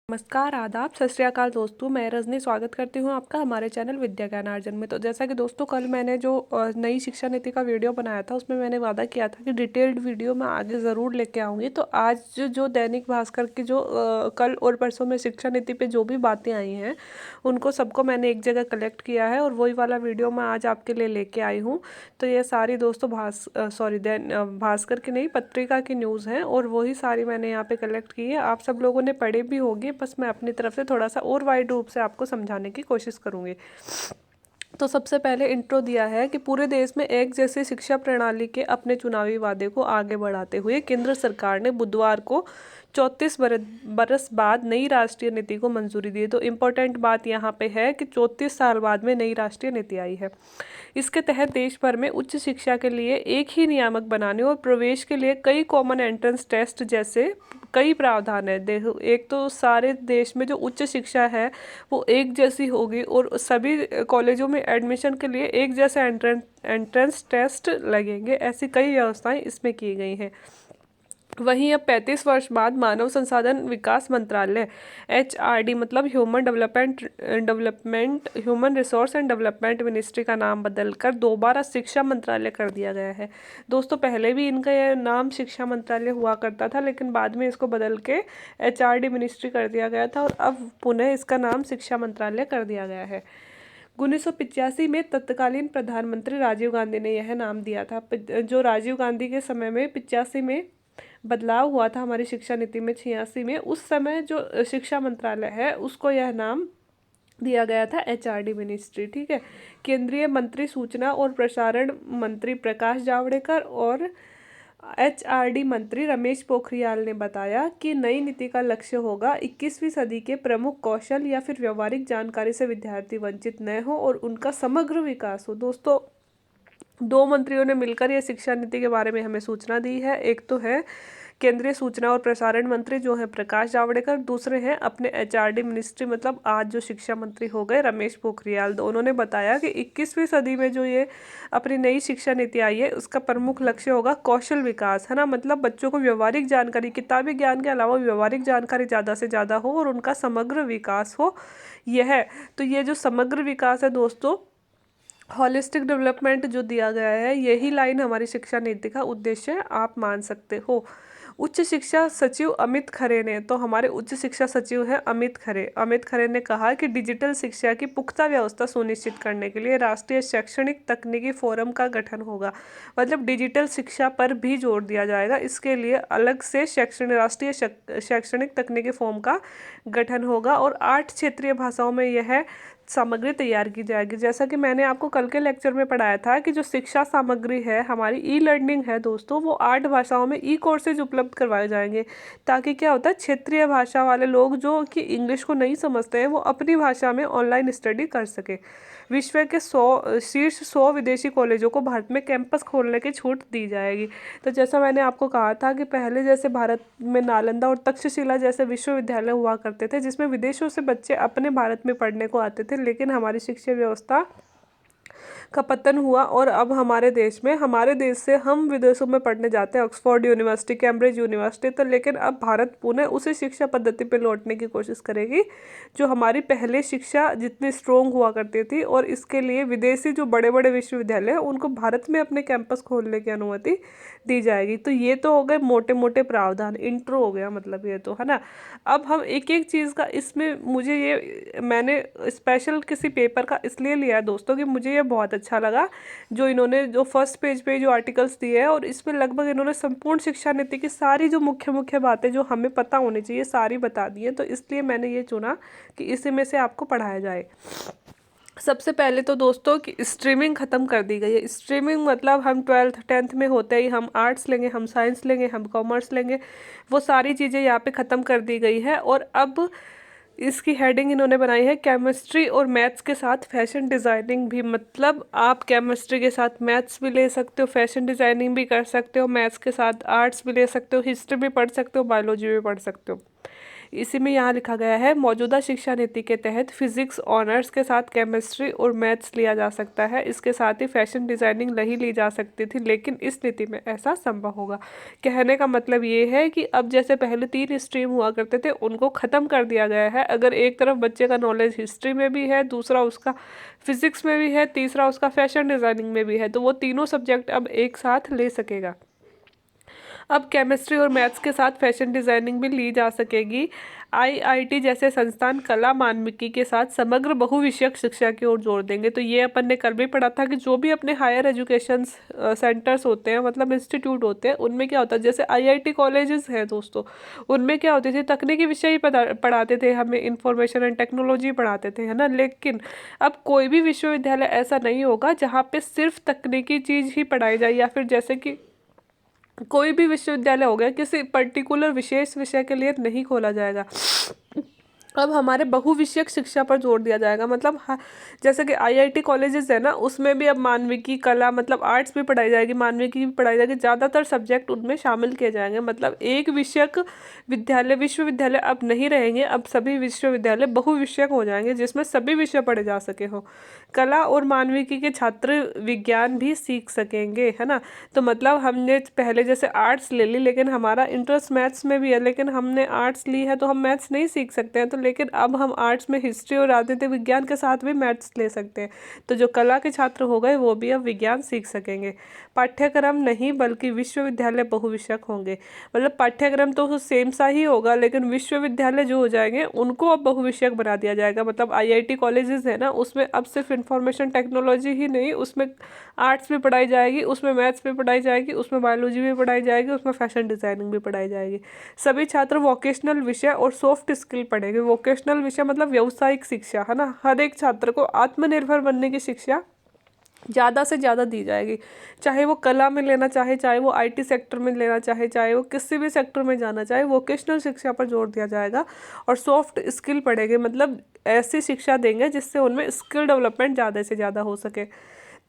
नमस्कार, आदाब, सत श्री अकाल दोस्तों। मैं रजनी स्वागत करती हूँ आपका हमारे चैनल विद्या ज्ञानार्जन में। तो जैसा कि दोस्तों कल मैंने जो नई शिक्षा नीति का वीडियो बनाया था उसमें मैंने वादा किया था कि डिटेल्ड वीडियो मैं आगे ज़रूर लेके आऊँगी। तो आज जो दैनिक भास्कर की जो कल और परसों में शिक्षा नीति पे जो भी बातें आई हैं उनको सबको मैंने एक जगह कलेक्ट किया है और वही वाला वीडियो मैं आज आपके लिए लेके आई हूँ। तो ये सारी दोस्तों भास्कर की नहीं, पत्रिका की न्यूज़ हैं और वही सारी मैंने यहाँ पे कलेक्ट की है। आप सब लोगों ने पढ़ी भी होगी, बस मैं अपनी तरफ से थोड़ा सा और वाइड रूप से आपको समझाने की कोशिश करूँगी। तो सबसे पहले इंट्रो दिया है कि पूरे देश में एक जैसी शिक्षा प्रणाली के अपने चुनावी वादे को आगे बढ़ाते हुए केंद्र सरकार ने बुधवार को 34 बरस बाद नई राष्ट्रीय नीति को मंजूरी दी। तो इम्पोर्टेंट बात यहाँ पे है कि 34 साल बाद में नई राष्ट्रीय नीति आई है। इसके तहत देश भर में उच्च शिक्षा के लिए एक ही नियामक बनाने और प्रवेश के लिए कई कॉमन एंट्रेंस टेस्ट जैसे कई प्रावधान है। देखो, एक तो सारे देश में जो उच्च शिक्षा है वो एक जैसी होगी और सभी कॉलेजों में एडमिशन के लिए एक जैसे एंट्रेंस टेस्ट लगेंगे। ऐसी कई व्यवस्थाएं इसमें की गई हैं। वहीं अब 35 वर्ष बाद मानव संसाधन विकास मंत्रालय HRD मतलब human resource and development ministry का नाम बदलकर दोबारा शिक्षा मंत्रालय कर दिया गया है। दोस्तों, पहले भी इनका यह नाम शिक्षा मंत्रालय हुआ करता था, लेकिन बाद में इसको बदल के HRD मिनिस्ट्री कर दिया गया था और अब पुनः इसका नाम शिक्षा मंत्रालय कर दिया गया है। 1985 में तत्कालीन प्रधानमंत्री राजीव गांधी ने यह नाम दिया था। जो राजीव गांधी के समय में 85 में बदलाव हुआ था हमारी शिक्षा नीति में 86 में, उस समय जो शिक्षा मंत्रालय है उसको यह नाम दिया गया था HRD मिनिस्ट्री। ठीक है। केंद्रीय मंत्री सूचना और प्रसारण मंत्री प्रकाश जावड़ेकर और HRD मंत्री रमेश पोखरियाल ने बताया कि नई नीति का लक्ष्य होगा 21वीं सदी के प्रमुख कौशल या फिर व्यवहारिक जानकारी से विद्यार्थी वंचित न हो और उनका समग्र विकास हो। दोस्तों, दो मंत्रियों ने मिलकर यह शिक्षा नीति के बारे में हमें सूचना दी है। एक तो है केंद्रीय सूचना और प्रसारण मंत्री जो है प्रकाश जावड़ेकर, दूसरे हैं अपने HRD मिनिस्ट्री मतलब आज जो शिक्षा मंत्री हो गए रमेश पोखरियाल। दोनों ने बताया कि 21वीं सदी में जो ये अपनी नई शिक्षा नीति आई है उसका प्रमुख लक्ष्य होगा कौशल विकास, है ना। मतलब बच्चों को व्यवहारिक जानकारी, किताबी ज्ञान के अलावा व्यवहारिक जानकारी ज़्यादा से ज़्यादा हो और उनका समग्र विकास हो। यह तो ये जो समग्र विकास है दोस्तों, हॉलिस्टिक डेवलपमेंट जो दिया गया है, यही लाइन हमारी शिक्षा नीति का उद्देश्य आप मान सकते हो। उच्च शिक्षा सचिव अमित खरे ने, तो हमारे उच्च शिक्षा सचिव हैं अमित खरे ने कहा कि डिजिटल शिक्षा की पुख्ता व्यवस्था सुनिश्चित करने के लिए राष्ट्रीय शैक्षणिक तकनीकी फोरम का गठन होगा। मतलब डिजिटल शिक्षा पर भी जोर दिया जाएगा। इसके लिए अलग से राष्ट्रीय शैक्षणिक तकनीकी फोरम का गठन होगा और 8 क्षेत्रीय भाषाओं में यह सामग्री तैयार की जाएगी। जैसा कि मैंने आपको कल के लेक्चर में पढ़ाया था कि जो शिक्षा सामग्री है हमारी ई-लर्निंग है दोस्तों, वो 8 भाषाओं में ई-कोर्सेज उपलब्ध करवाए जाएंगे, ताकि क्या होता है क्षेत्रीय भाषा वाले लोग जो कि इंग्लिश को नहीं समझते हैं वो अपनी भाषा में ऑनलाइन स्टडी कर सके। विश्व के शीर्ष 100 विदेशी कॉलेजों को भारत में कैंपस खोलने की छूट दी जाएगी। तो जैसा मैंने आपको कहा था कि पहले जैसे भारत में नालंदा और तक्षशिला जैसे विश्वविद्यालय हुआ करते थे जिसमें विदेशों से बच्चे अपने भारत में पढ़ने को आते थे, लेकिन हमारी शिक्षा व्यवस्था का पतन हुआ और अब हमारे देश से हम विदेशों में पढ़ने जाते हैं, ऑक्सफोर्ड यूनिवर्सिटी, कैम्ब्रिज यूनिवर्सिटी। तो लेकिन अब भारत पुनः उसी शिक्षा पद्धति पे लौटने की कोशिश करेगी जो हमारी पहले शिक्षा जितनी स्ट्रोंग हुआ करती थी, और इसके लिए विदेशी जो बड़े बड़े विश्वविद्यालय हैं उनको भारत में अपने कैंपस खोलने की अनुमति दी जाएगी। तो ये तो हो गए मोटे मोटे प्रावधान, इंट्रो हो गया मतलब ये तो, है ना। अब हम एक एक चीज़ का इसमें मैंने स्पेशल किसी पेपर का इसलिए लिया दोस्तों कि मुझे ये बहुत अच्छा लगा जो इन्होंने जो फर्स्ट पेज पे जो आर्टिकल्स दिए हैं, और इसमें लगभग इन्होंने संपूर्ण शिक्षा नीति की सारी जो मुख्य मुख्य बातें जो हमें पता होनी चाहिए सारी बता दी हैं। तो इसलिए मैंने ये चुना कि इसी में से आपको पढ़ाया जाए। सबसे पहले तो दोस्तों कि स्ट्रीमिंग ख़त्म कर दी गई है। स्ट्रीमिंग मतलब हम 12th 10th में होते ही हम आर्ट्स लेंगे, हम साइंस लेंगे, हम कॉमर्स लेंगे, वो सारी चीज़ें यहाँ पे ख़त्म कर दी गई है। और अब इसकी हेडिंग इन्होंने बनाई है केमिस्ट्री और मैथ्स के साथ फैशन डिज़ाइनिंग भी। मतलब आप केमिस्ट्री के साथ मैथ्स भी ले सकते हो, फैशन डिज़ाइनिंग भी कर सकते हो, मैथ्स के साथ आर्ट्स भी ले सकते हो, हिस्ट्री भी पढ़ सकते हो, बायोलॉजी भी पढ़ सकते हो। इसी में यहाँ लिखा गया है, मौजूदा शिक्षा नीति के तहत फिजिक्स ऑनर्स के साथ केमिस्ट्री और मैथ्स लिया जा सकता है। इसके साथ ही फैशन डिजाइनिंग नहीं ली जा सकती थी, लेकिन इस नीति में ऐसा संभव होगा। कहने का मतलब ये है कि अब जैसे पहले 3 स्ट्रीम हुआ करते थे, उनको ख़त्म कर दिया गया है। अगर एक तरफ बच्चे का नॉलेज हिस्ट्री में भी है, दूसरा उसका फिजिक्स में भी है, तीसरा उसका फैशन डिज़ाइनिंग में भी है, तो वो तीनों सब्जेक्ट अब एक साथ ले सकेगा। अब केमिस्ट्री और मैथ्स के साथ फैशन डिज़ाइनिंग भी ली जा सकेगी। आईआईटी जैसे संस्थान कला मानविकी के साथ समग्र बहुविषयक शिक्षा की ओर जोर देंगे। तो ये अपन ने कल भी पढ़ा था कि जो भी अपने हायर एजुकेशन सेंटर्स होते हैं, मतलब इंस्टीट्यूट होते हैं, उनमें क्या होता है, जैसे आईआईटी कॉलेजेस हैं दोस्तों, उनमें क्या होते थे, तकनीकी विषय ही पढ़ाते थे, हमें इंफॉर्मेशन एंड टेक्नोलॉजी पढ़ाते थे, है ना। लेकिन अब कोई भी विश्वविद्यालय ऐसा नहीं होगा जहाँ पे सिर्फ तकनीकी चीज़ ही पढ़ाई जाए, या फिर जैसे कि कोई भी विश्वविद्यालय हो गया किसी पर्टिकुलर विशेष विषय के लिए नहीं खोला जाएगा। अब हमारे बहुविषयक शिक्षा पर जोर दिया जाएगा। मतलब जैसे कि आईआईटी कॉलेजेस है ना, उसमें भी अब मानविकी, कला, मतलब आर्ट्स भी पढ़ाई जाएगी, मानविकी भी पढ़ाई जाएगी, ज़्यादातर सब्जेक्ट उनमें शामिल किए जाएंगे। मतलब एक विषयक विश्वविद्यालय अब नहीं रहेंगे, अब सभी विश्वविद्यालय बहुविषयक हो जाएंगे, जिसमें सभी विषय पढ़े जा सके हो। कला और मानविकी के छात्र विज्ञान भी सीख सकेंगे, है ना। तो मतलब हमने पहले जैसे आर्ट्स ले ली, लेकिन हमारा इंटरेस्ट मैथ्स में भी है, लेकिन हमने आर्ट्स ली है तो हम मैथ्स नहीं सीख सकते हैं। तो लेकिन अब हम आर्ट्स में हिस्ट्री और राजनीतिक विज्ञान के साथ भी मैथ्स ले सकते हैं। तो जो कला के छात्र हो गए वो भी अब विज्ञान सीख सकेंगे। पाठ्यक्रम नहीं बल्कि विश्वविद्यालय बहुविषयक होंगे। मतलब पाठ्यक्रम तो सेम सा ही होगा, लेकिन विश्वविद्यालय जो हो जाएंगे उनको अब बहुविषयक बना दिया जाएगा। मतलब आईआईटी कॉलेजेस है ना, उसमें अब सिर्फ इंफॉर्मेशन टेक्नोलॉजी ही नहीं, उसमें आर्ट्स भी पढ़ाई जाएगी, उसमें मैथ्स भी पढ़ाई जाएगी, उसमें बायोलॉजी भी पढ़ाई जाएगी, उसमें फैशन डिज़ाइनिंग भी पढ़ाई जाएगी। सभी छात्र वोकेशनल विषय और सॉफ्ट स्किल पढ़ेंगे। वोकेशनल विषय मतलब व्यावसायिक शिक्षा, है ना। हर एक छात्र को आत्मनिर्भर बनने की शिक्षा ज़्यादा से ज़्यादा दी जाएगी, चाहे वो कला में लेना चाहे, चाहे वो आईटी सेक्टर में लेना चाहे, चाहे वो किसी भी सेक्टर में जाना चाहे, वोकेशनल शिक्षा पर जोर दिया जाएगा। और सॉफ्ट स्किल पढ़ेंगे, मतलब ऐसी शिक्षा देंगे जिससे उनमें स्किल डेवलपमेंट ज़्यादा से ज़्यादा हो सके।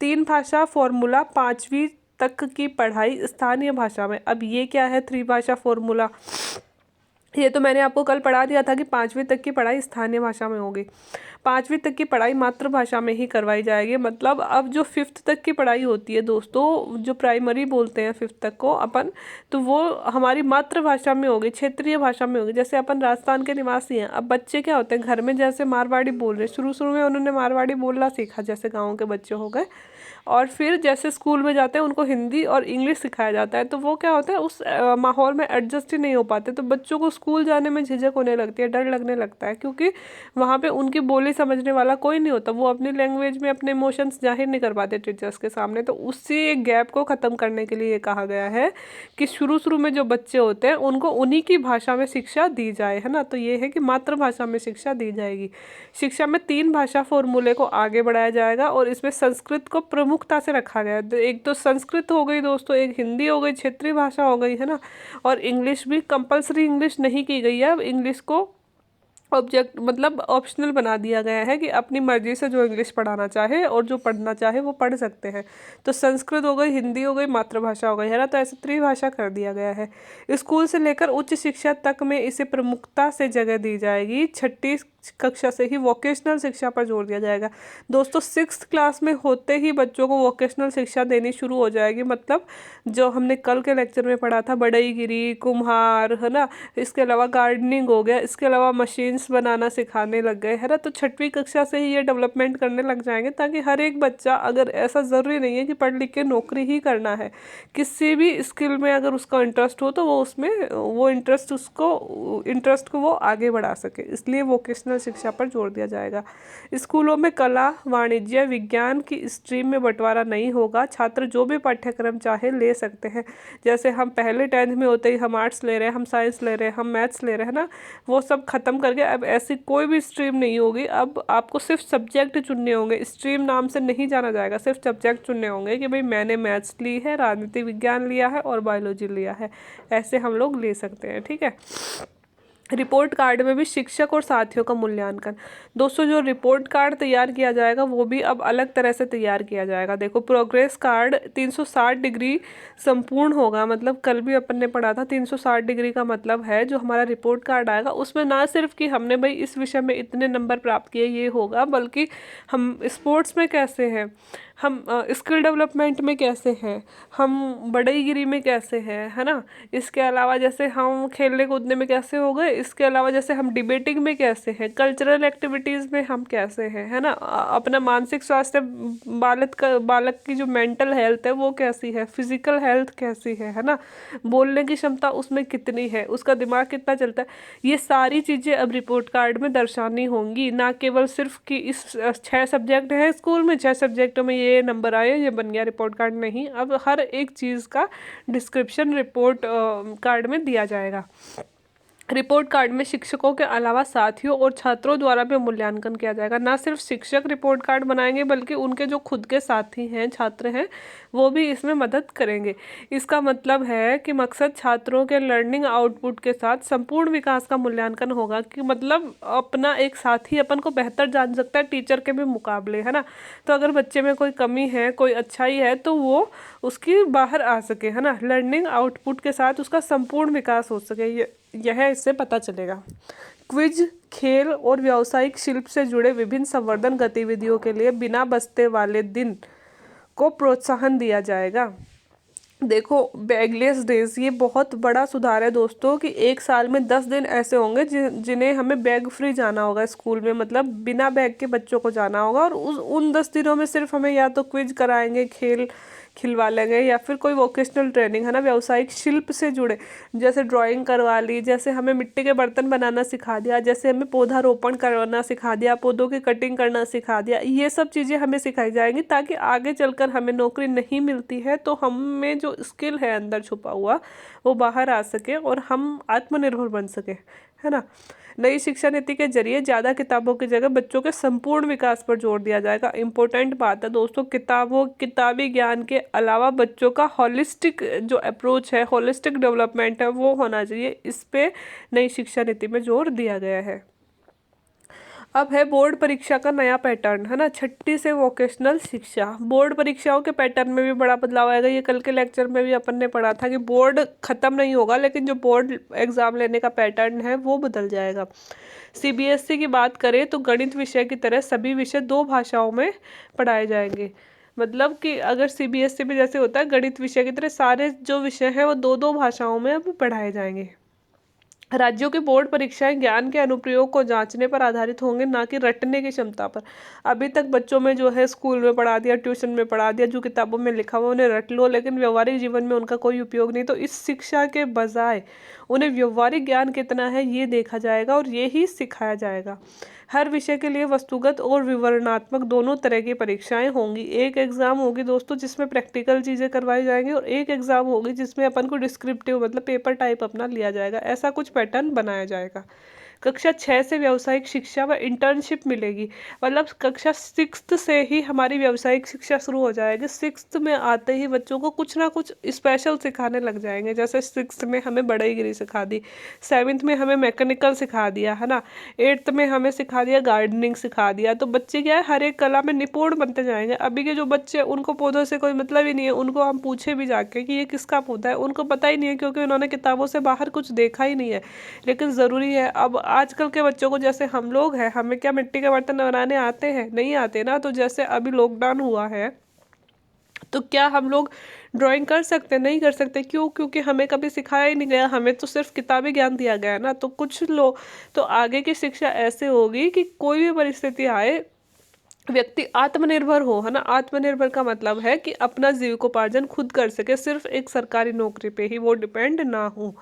3 भाषा फॉर्मूला, 5वीं तक की पढ़ाई स्थानीय भाषा में। अब ये क्या है 3 भाषा फॉर्मूला? ये तो मैंने आपको कल पढ़ा दिया था कि 5वीं तक की पढ़ाई स्थानीय भाषा में होगी। 5वीं तक की पढ़ाई मातृभाषा में ही करवाई जाएगी। मतलब अब जो 5th तक की पढ़ाई होती है दोस्तों, जो प्राइमरी बोलते हैं 5th तक को अपन, तो वो हमारी मातृभाषा में होगी, क्षेत्रीय भाषा में होगी। जैसे अपन राजस्थान के निवासी हैं, अब बच्चे क्या होते हैं घर में जैसे मारवाड़ी बोल रहे, शुरू शुरू में उन्होंने मारवाड़ी बोलना सीखा, जैसे गाँव के बच्चे हो गए, और फिर जैसे स्कूल में जाते हैं उनको हिंदी और इंग्लिश सिखाया जाता है, तो वो क्या होता है उस माहौल में एडजस्ट ही नहीं हो पाते। तो बच्चों को स्कूल जाने में झिझक होने लगती है, डर लगने लगता है, क्योंकि वहाँ पे उनकी बोली समझने वाला कोई नहीं होता। वो अपनी लैंग्वेज में अपने इमोशंस जाहिर नहीं कर पाते टीचर्स के सामने। तो उसी एक गैप को ख़त्म करने के लिए ये कहा गया है कि शुरू शुरू में जो बच्चे होते हैं उनको उन्हीं की भाषा में शिक्षा दी जाए, है ना। तो ये है कि मातृभाषा में शिक्षा दी जाएगी। शिक्षा में 3 भाषा फॉर्मूले को आगे बढ़ाया जाएगा और इसमें संस्कृत को प्रमुखता से रखा गया है। एक तो संस्कृत हो गई दोस्तों, एक हिंदी हो गई, क्षेत्रीय भाषा हो गई, है ना। और इंग्लिश भी कंपलसरी इंग्लिश नहीं की गई है, अब इंग्लिश को ऑब्जेक्ट मतलब ऑप्शनल बना दिया गया है कि अपनी मर्जी से जो इंग्लिश पढ़ाना चाहे और जो पढ़ना चाहे वो पढ़ सकते हैं। तो संस्कृत हो गई, हिंदी हो गई, मातृभाषा हो गई, है ना। तो ऐसे त्रिभाषा कर दिया गया है। स्कूल से लेकर उच्च शिक्षा तक में इसे प्रमुखता से जगह दी जाएगी। 6ठी कक्षा से ही वोकेशनल शिक्षा पर जोर दिया जाएगा। दोस्तों 6th क्लास में होते ही बच्चों को वोकेशनल शिक्षा देनी शुरू हो जाएगी। मतलब जो हमने कल के लेक्चर में पढ़ा था, बढ़ईगिरी, कुम्हार, है ना, इसके अलावा गार्डनिंग हो गया, इसके अलावा मशीन्स बनाना सिखाने लग गए, है ना। तो 6वीं कक्षा से ही ये डेवलपमेंट करने लग जाएंगे, ताकि हर एक बच्चा, अगर ऐसा ज़रूरी नहीं है कि पढ़ लिख के नौकरी ही करना है, किसी भी स्किल में अगर उसका इंटरेस्ट हो तो वो उसमें वो इंटरेस्ट को वो आगे बढ़ा सके। इसलिए वोकेशनल शिक्षा पर जोर दिया जाएगा। स्कूलों में कला, वाणिज्य, विज्ञान की स्ट्रीम में बंटवारा नहीं होगा। छात्र जो भी पाठ्यक्रम चाहे ले सकते हैं। जैसे हम पहले 10th में होते ही हम आर्ट्स ले रहे हैं, हम साइंस ले रहे हैं, हम मैथ्स ले रहे हैं ना, वो सब खत्म करके अब ऐसी कोई भी स्ट्रीम नहीं होगी। अब आपको सिर्फ सब्जेक्ट चुनने होंगे, स्ट्रीम नाम से नहीं जाना जाएगा, सिर्फ सब्जेक्ट चुनने होंगे कि भाई मैंने मैथ्स ली है, राजनीति विज्ञान लिया है और बायोलॉजी लिया है, ऐसे हम लोग ले सकते हैं, ठीक है। रिपोर्ट कार्ड में भी शिक्षक और साथियों का मूल्यांकन। दोस्तों जो रिपोर्ट कार्ड तैयार किया जाएगा वो भी अब अलग तरह से तैयार किया जाएगा। देखो प्रोग्रेस कार्ड 360 डिग्री संपूर्ण होगा, मतलब कल भी अपन ने पढ़ा था 360 डिग्री का मतलब है जो हमारा रिपोर्ट कार्ड आएगा उसमें ना सिर्फ कि हमने भाई इस विषय में इतने नंबर प्राप्त किए ये होगा, बल्कि हम स्पोर्ट्स में कैसे हैं, हम स्किल डेवलपमेंट में कैसे हैं, हम बढ़ईगिरी में कैसे हैं, है ना। इसके अलावा जैसे हम खेलने कूदने में कैसे हो गए, इसके अलावा जैसे हम डिबेटिंग में कैसे हैं, कल्चरल एक्टिविटीज़ में हम कैसे हैं, है ना। अपना मानसिक स्वास्थ्य, बालक की जो मेंटल हेल्थ है वो कैसी है, फिजिकल हेल्थ कैसी है ना, बोलने की क्षमता उसमें कितनी है, उसका दिमाग कितना चलता है, ये सारी चीज़ें अब रिपोर्ट कार्ड में दर्शानी होंगी। ना केवल सिर्फ कि इस 6 सब्जेक्ट हैं स्कूल में, 6 सब्जेक्टों में ये नंबर आए ये बन गया रिपोर्ट कार्ड, नहीं, अब हर एक चीज़ का डिस्क्रिप्शन रिपोर्ट कार्ड में दिया जाएगा। रिपोर्ट कार्ड में शिक्षकों के अलावा साथियों और छात्रों द्वारा भी मूल्यांकन किया जाएगा। ना सिर्फ शिक्षक रिपोर्ट कार्ड बनाएंगे बल्कि उनके जो खुद के साथी हैं, छात्र हैं, वो भी इसमें मदद करेंगे। इसका मतलब है कि मकसद छात्रों के लर्निंग आउटपुट के साथ संपूर्ण विकास का मूल्यांकन होगा, कि मतलब अपना एक साथी अपन को बेहतर जान सकता है टीचर के भी मुकाबले, है ना। तो अगर बच्चे में कोई कमी है, कोई अच्छाई है, तो वो उसकी बाहर आ सके, है ना। लर्निंग आउटपुट के साथ उसका संपूर्ण विकास हो सके, यह इससे पता चलेगा। क्विज, खेल और व्यावसायिक शिल्प से जुड़े विभिन्न संवर्धन गतिविधियों के लिए बिना बस्ते वाले दिन को प्रोत्साहन दिया जाएगा। देखो बैगलेस डेज, ये बहुत बड़ा सुधार है दोस्तों, कि एक साल में 10 दिन ऐसे होंगे जिन्हें हमें बैग फ्री जाना होगा स्कूल में, मतलब बिना बैग के बच्चों को जाना होगा। और उन 10 दिनों में सिर्फ हमें या तो क्विज कराएंगे, खेल खिलवा लेंगे, या फिर कोई वोकेशनल ट्रेनिंग, है ना, व्यावसायिक शिल्प से जुड़े, जैसे ड्राइंग करवा ली, जैसे हमें मिट्टी के बर्तन बनाना सिखा दिया, जैसे हमें पौधारोपण करना सिखा दिया, पौधों की कटिंग करना सिखा दिया। ये सब चीज़ें हमें सिखाई जाएंगी ताकि आगे चलकर हमें नौकरी नहीं मिलती है तो हम में जो स्किल है अंदर छुपा हुआ वो बाहर आ सके और हम आत्मनिर्भर बन सके, है ना। नई शिक्षा नीति के जरिए ज़्यादा किताबों की जगह बच्चों के संपूर्ण विकास पर जोर दिया जाएगा। इम्पोर्टेंट बात है दोस्तों, किताबी ज्ञान के अलावा बच्चों का हॉलिस्टिक जो अप्रोच है, हॉलिस्टिक डेवलपमेंट है, वो होना चाहिए। इस पे नई शिक्षा नीति में जोर दिया गया है। अब है बोर्ड परीक्षा का नया पैटर्न, है ना। 6ठी से वोकेशनल शिक्षा, बोर्ड परीक्षाओं के पैटर्न में भी बड़ा बदलाव आएगा। ये कल के लेक्चर में भी अपन ने पढ़ा था कि बोर्ड खत्म नहीं होगा, लेकिन जो बोर्ड एग्जाम लेने का पैटर्न है वो बदल जाएगा। सीबीएसई की बात करें तो गणित विषय की तरह सभी विषय 2 भाषाओं में पढ़ाए जाएंगे। मतलब कि अगर सीबीएसई में जैसे होता है गणित विषय की तरह सारे जो विषय हैं वो 2 भाषाओं में अब पढ़ाए जाएंगे। राज्यों की बोर्ड परीक्षाएं ज्ञान के अनुप्रयोग को जांचने पर आधारित होंगे, ना कि रटने की क्षमता पर। अभी तक बच्चों में जो है स्कूल में पढ़ा दिया, ट्यूशन में पढ़ा दिया, जो किताबों में लिखा हुआ उन्हें रट लो, लेकिन व्यवहारिक जीवन में उनका कोई उपयोग नहीं। तो इस शिक्षा के बजाय उन्हें व्यवहारिक ज्ञान कितना है ये देखा जाएगा और ये ही सिखाया जाएगा। हर विषय के लिए वस्तुगत और विवरणात्मक दोनों तरह की परीक्षाएं होंगी। एक एग्जाम होगी दोस्तों जिसमें प्रैक्टिकल चीज़ें करवाई जाएंगी, और एक एग्जाम होगी जिसमें अपन को डिस्क्रिप्टिव मतलब पेपर टाइप अपना लिया जाएगा। ऐसा कुछ पैटर्न बनाया जाएगा। कक्षा 6 से व्यावसायिक शिक्षा व इंटर्नशिप मिलेगी, मतलब कक्षा 6 से ही हमारी व्यावसायिक शिक्षा शुरू हो जाएगी। 6 में आते ही बच्चों को कुछ ना कुछ स्पेशल सिखाने लग जाएंगे। जैसे 6 में हमें बढ़ईगिरी सिखा दी, 7th में हमें मैकेनिकल सिखा दिया, है ना, 8th में हमें सिखा दिया गार्डनिंग सिखा दिया। तो बच्चे क्या है हर एक कला में निपुण बनते जाएंगे। अभी के जो बच्चे उनको पौधों से कोई मतलब ही नहीं है, उनको हम पूछे भी जाके कि ये किसका पौधा है, उनको पता ही नहीं है, क्योंकि उन्होंने किताबों से बाहर कुछ देखा ही नहीं है। लेकिन ज़रूरी है, अब आजकल के बच्चों को जैसे हम लोग हैं, हमें क्या मिट्टी के बर्तन बनाने आते हैं? नहीं आते ना। तो जैसे अभी लॉकडाउन हुआ है तो क्या हम लोग ड्राइंग कर सकते? नहीं कर सकते। क्यों? क्योंकि हमें कभी सिखाया ही नहीं गया, हमें तो सिर्फ किताबी ज्ञान दिया गया है ना। तो कुछ लोग तो आगे की शिक्षा ऐसे होगी कि कोई भी परिस्थिति आए व्यक्ति आत्मनिर्भर हो, है ना। आत्मनिर्भर का मतलब है कि अपना जीविकोपार्जन खुद कर सके, सिर्फ एक सरकारी नौकरी पे ही वो डिपेंड ना हो,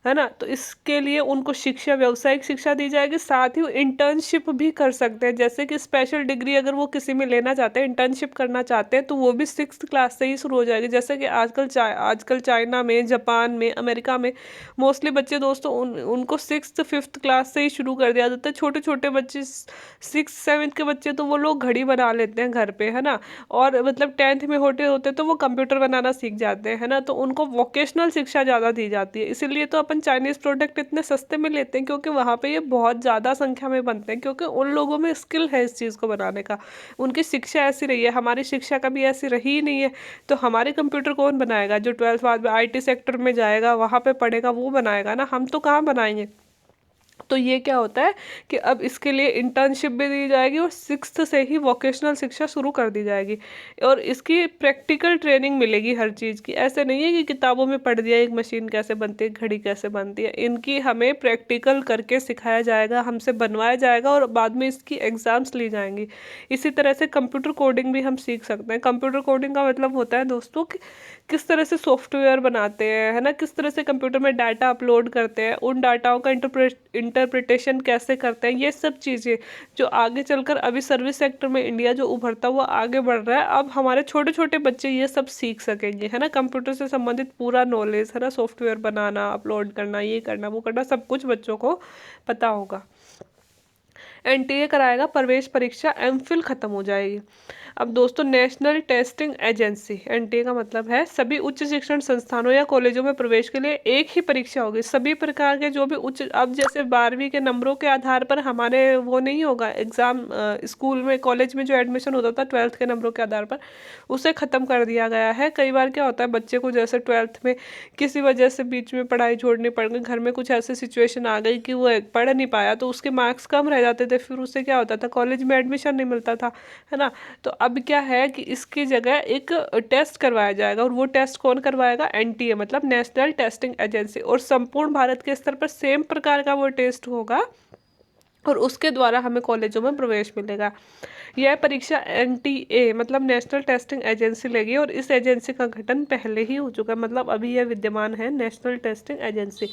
है ना। तो इसके लिए उनको शिक्षा, व्यावसायिक शिक्षा दी जाएगी। साथ ही वो इंटर्नशिप भी कर सकते हैं, जैसे कि स्पेशल डिग्री अगर वो किसी में लेना चाहते हैं, इंटर्नशिप करना चाहते हैं, तो वो भी 6th क्लास से ही शुरू हो जाएगी। जैसे कि आजकल चाइना में, जापान में, अमेरिका में मोस्टली बच्चे दोस्तों उनको 6th 5th क्लास से ही शुरू कर दिया जाता है। छोटे छोटे बच्चे 6th 7th के बच्चे तो वो लोग घड़ी बना लेते हैं घर पे, है ना। और मतलब 10th में होते होते तो वो कंप्यूटर बनाना सीख जाते हैं, है ना। तो उनको वोकेशनल शिक्षा ज़्यादा दी जाती है। इसीलिए तो अपन चाइनीज़ प्रोडक्ट इतने सस्ते में लेते हैं, क्योंकि वहाँ पे ये बहुत ज़्यादा संख्या में बनते हैं, क्योंकि उन लोगों में स्किल है इस चीज़ को बनाने का। उनकी शिक्षा ऐसी रही है, हमारी शिक्षा कभी ऐसी रही ही नहीं है। तो हमारे कंप्यूटर कौन बनाएगा? जो 12th बाद में IT सेक्टर में जाएगा, वहाँ पे पढ़ेगा, वो बनाएगा ना, हम तो कहाँ बनाएंगे। तो ये क्या होता है कि अब इसके लिए इंटर्नशिप भी दी जाएगी और 6th से ही वोकेशनल शिक्षा शुरू कर दी जाएगी, और इसकी प्रैक्टिकल ट्रेनिंग मिलेगी हर चीज़ की। ऐसे नहीं है कि किताबों में पढ़ दिया एक मशीन कैसे बनती है, घड़ी कैसे बनती है। इनकी हमें प्रैक्टिकल करके सिखाया जाएगा, हमसे बनवाया जाएगा, और बाद में इसकी एग्ज़ाम्स ली जाएंगी। इसी तरह से कंप्यूटर कोडिंग भी हम सीख सकते हैं। कंप्यूटर कोडिंग का मतलब होता है दोस्तों कि किस तरह से सॉफ्टवेयर बनाते हैं, है ना, किस तरह से कंप्यूटर में डाटा अपलोड करते हैं, उन डाटाओं का इंटरप्रिटेशन कैसे करते हैं। ये सब चीज़ें जो आगे चलकर, अभी सर्विस सेक्टर में इंडिया जो उभरता हुआ आगे बढ़ रहा है, अब हमारे छोटे छोटे बच्चे ये सब सीख सकेंगे, है ना। कंप्यूटर से संबंधित पूरा नॉलेज, है ना, सॉफ्टवेयर बनाना, अपलोड करना, ये करना, वो करना, सब कुछ बच्चों को पता होगा। NTA कराएगा प्रवेश परीक्षा, MPhil खत्म हो जाएगी। अब दोस्तों, नेशनल टेस्टिंग एजेंसी, NTA का मतलब है सभी उच्च शिक्षण संस्थानों या कॉलेजों में प्रवेश के लिए एक ही परीक्षा होगी। सभी प्रकार के जो भी उच्च, अब जैसे 12वीं के नंबरों के आधार पर हमारे वो नहीं होगा एग्ज़ाम, स्कूल में, कॉलेज में जो एडमिशन होता था 12th के नंबरों के आधार पर, उसे ख़त्म कर दिया गया है। कई बार क्या होता है, बच्चे को जैसे 12th में किसी वजह से बीच में पढ़ाई छोड़नी पड़ गई, घर में कुछ ऐसी सिचुएशन आ गई कि वो पढ़ नहीं पाया, तो उसके मार्क्स कम रह जाते थे, फिर उससे क्या होता था, कॉलेज में एडमिशन नहीं मिलता था, है ना। तो अब क्या है कि इसकी जगह एक टेस्ट करवाया जाएगा, और वो टेस्ट कौन करवाएगा? NTA, मतलब नेशनल टेस्टिंग एजेंसी। और संपूर्ण भारत के स्तर पर सेम प्रकार का वो टेस्ट होगा, और उसके द्वारा हमें कॉलेजों में प्रवेश मिलेगा। यह परीक्षा NTA, मतलब नेशनल टेस्टिंग एजेंसी लेगी, और इस एजेंसी का गठन पहले ही हो चुका है, मतलब अभी यह विद्यमान है, नेशनल टेस्टिंग एजेंसी।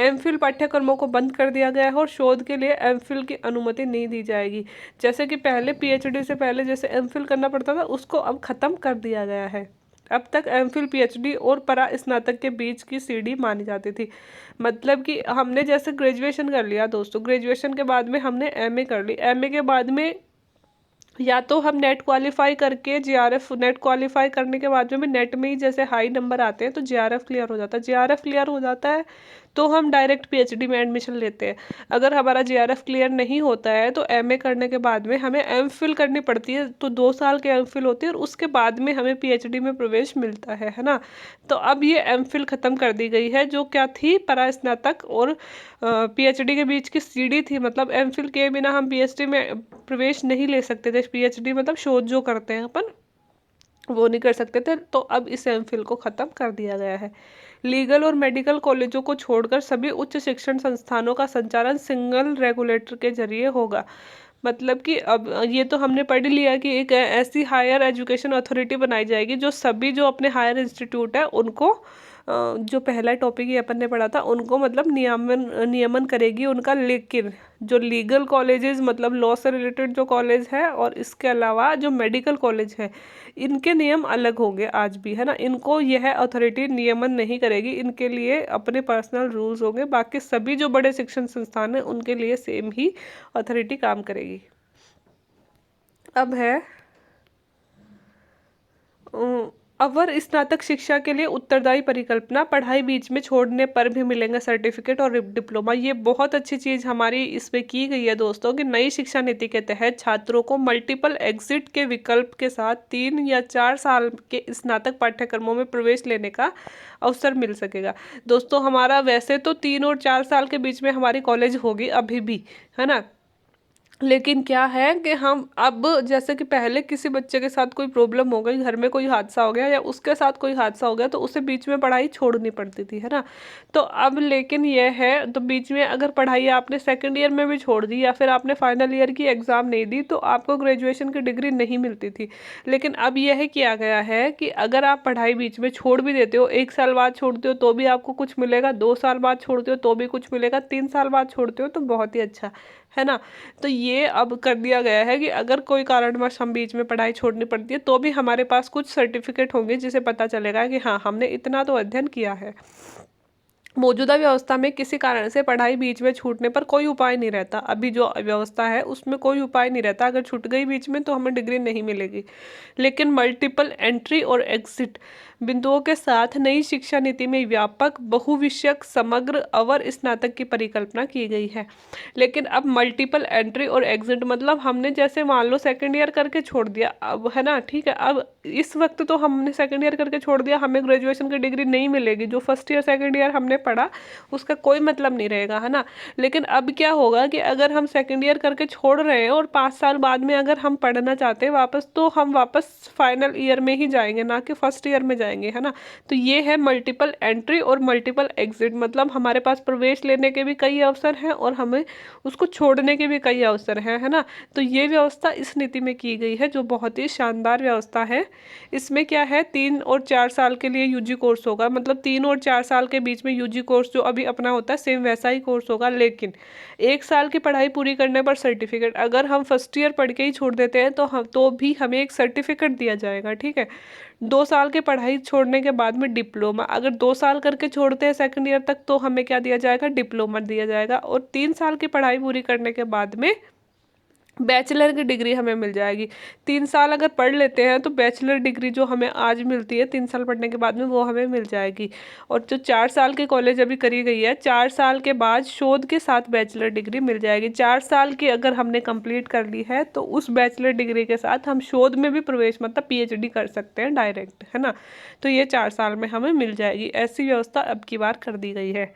MPhil पाठ्यक्रमों को बंद कर दिया गया है, और शोध के लिए MPhil की अनुमति नहीं दी जाएगी। जैसे कि पहले PhD से पहले जैसे MPhil करना पड़ता था, उसको अब खत्म कर दिया गया है। अब तक MPhil PhD और परा स्नातक के बीच की सीढ़ी मानी जाती थी। मतलब कि हमने जैसे ग्रेजुएशन कर लिया दोस्तों, ग्रेजुएशन के बाद में हमने MA कर ली, MA के बाद में या तो हम नेट क्वालिफाई करके, JRF, नेट क्वालिफाई करने के बाद में नेट में ही जैसे हाई नंबर आते हैं तो JRF क्लियर हो जाता है, JRF क्लियर हो जाता है तो हम डायरेक्ट PhD में एडमिशन लेते हैं। अगर हमारा JRF क्लियर नहीं होता है तो MA करने के बाद में हमें MPhil करनी पड़ती है, तो 2 साल के MPhil होती है, और उसके बाद में हमें PhD में प्रवेश मिलता है ना। तो अब ये MPhil ख़त्म कर दी गई है, जो क्या थी, परास्नातक और PhD के बीच की सीढ़ी थी। मतलब MPhil के बिना हम PhD में प्रवेश नहीं ले सकते थे। PhD मतलब शोध जो करते हैं अपन, वो नहीं कर सकते थे। तो अब इस MPhil को ख़त्म कर दिया गया है। लीगल और मेडिकल कॉलेजों को छोड़कर सभी उच्च शिक्षण संस्थानों का संचालन सिंगल रेगुलेटर के जरिए होगा। मतलब कि अब ये तो हमने पढ़ लिया कि एक ऐसी हायर एजुकेशन अथॉरिटी बनाई जाएगी जो सभी जो अपने हायर इंस्टीट्यूट है उनको, जो पहला टॉपिक ही अपन ने पढ़ा था, उनको मतलब नियमन करेगी उनका। लेकिन जो लीगल कॉलेजेस, मतलब लॉ से रिलेटेड जो कॉलेज है, और इसके अलावा जो मेडिकल कॉलेज है, इनके नियम अलग होंगे आज भी, है ना। इनको यह अथॉरिटी नियमन नहीं करेगी, इनके लिए अपने पर्सनल रूल्स होंगे। बाकी सभी जो बड़े शिक्षण संस्थान हैं उनके लिए सेम ही अथॉरिटी काम करेगी। अब है अवर स्नातक शिक्षा के लिए उत्तरदायी परिकल्पना, पढ़ाई बीच में छोड़ने पर भी मिलेंगे सर्टिफिकेट और डिप्लोमा। ये बहुत अच्छी चीज़ हमारी इसमें की गई है दोस्तों, कि नई शिक्षा नीति के तहत छात्रों को मल्टीपल एग्जिट के विकल्प के साथ 3 या 4 साल के स्नातक पाठ्यक्रमों में प्रवेश लेने का अवसर मिल सकेगा। दोस्तों, हमारा वैसे तो 3 और 4 साल के बीच में हमारी कॉलेज होगी अभी भी, है ना। लेकिन क्या है कि हम अब, जैसे कि पहले किसी बच्चे के साथ कोई प्रॉब्लम हो गई, घर में कोई हादसा हो गया या उसके साथ कोई हादसा हो गया, तो उसे बीच में पढ़ाई छोड़नी पड़ती थी, है ना। तो अब लेकिन यह है, तो बीच में अगर पढ़ाई आपने सेकंड ईयर में भी छोड़ दी, या फिर आपने फाइनल ईयर की एग्ज़ाम नहीं दी, तो आपको ग्रेजुएशन की डिग्री नहीं मिलती थी। लेकिन अब यह किया गया है कि अगर आप पढ़ाई बीच में छोड़ भी देते हो, 1 साल बाद छोड़ते हो तो भी आपको कुछ मिलेगा, 2 साल बाद छोड़ते हो तो भी कुछ मिलेगा, 3 साल बाद छोड़ते हो तो बहुत ही अच्छा, है ना। तो ये अब कर दिया गया है कि अगर कोई कारणवश हम बीच में पढ़ाई छोड़नी पड़ती है तो भी हमारे पास कुछ सर्टिफिकेट होंगे, जिसे पता चलेगा कि हाँ, हमने इतना तो अध्ययन किया है। मौजूदा व्यवस्था में किसी कारण से पढ़ाई बीच में छूटने पर कोई उपाय नहीं रहता। अभी जो व्यवस्था है उसमें कोई उपाय नहीं रहता, अगर छूट गई बीच में तो हमें डिग्री नहीं मिलेगी। लेकिन मल्टीपल एंट्री और एग्जिट बिंदुओं के साथ नई शिक्षा नीति में व्यापक बहुविषयक समग्र अवर स्नातक की परिकल्पना की गई है। लेकिन अब मल्टीपल एंट्री और एग्जिट मतलब हमने जैसे मान लो सेकेंड ईयर करके छोड़ दिया, अब है ना, ठीक है, अब इस वक्त तो हमने सेकेंड ईयर करके छोड़ दिया, हमें ग्रेजुएशन की डिग्री नहीं मिलेगी, जो फर्स्ट ईयर सेकेंड ईयर हमने पढ़ा उसका कोई मतलब नहीं रहेगा, है ना। लेकिन अब क्या होगा कि अगर हम सेकेंड ईयर करके छोड़ रहे हैं और 5 साल बाद में अगर हम पढ़ना चाहते हैं वापस, तो हम वापस फाइनल ईयर में ही जाएंगे, ना कि फर्स्ट ईयर में जाएंगे, है ना। तो ये है मल्टीपल एंट्री और मल्टीपल एग्जिट, मतलब हमारे पास प्रवेश लेने के भी कई अवसर हैं और हमें उसको छोड़ने के भी कई अवसर हैं, है ना। तो ये व्यवस्था इस नीति में की गई है जो बहुत ही शानदार व्यवस्था है। इसमें क्या है, 3 और 4 साल के लिए यूजी कोर्स होगा, मतलब 3 और 4 साल के बीच में यूजी कोर्स जो अभी अपना होता है सेम वैसा ही कोर्स होगा। लेकिन 1 साल की पढ़ाई पूरी करने पर सर्टिफिकेट, अगर हम फर्स्ट ईयर पढ़ के ही छोड़ देते हैं तो भी हमें एक सर्टिफिकेट दिया जाएगा, ठीक है। 2 साल की पढ़ाई छोड़ने के बाद में डिप्लोमा, अगर 2 साल करके छोड़ते हैं सेकंड ईयर तक तो हमें क्या दिया जाएगा, डिप्लोमा दिया जाएगा। और 3 साल की पढ़ाई पूरी करने के बाद में बैचलर की डिग्री हमें मिल जाएगी। 3 साल अगर पढ़ लेते हैं तो बैचलर डिग्री जो हमें आज मिलती है 3 साल पढ़ने के बाद में वो हमें मिल जाएगी। और जो 4 साल की कॉलेज अभी करी गई है, 4 साल के बाद शोध के साथ बैचलर डिग्री मिल जाएगी। 4 साल की अगर हमने कंप्लीट कर ली है तो उस बैचलर डिग्री के साथ हम शोध में भी प्रवेश मतलब पीएचडी कर सकते हैं डायरेक्ट, है ना। तो ये 4 साल में हमें मिल जाएगी। ऐसी व्यवस्था अब की बार कर दी गई है।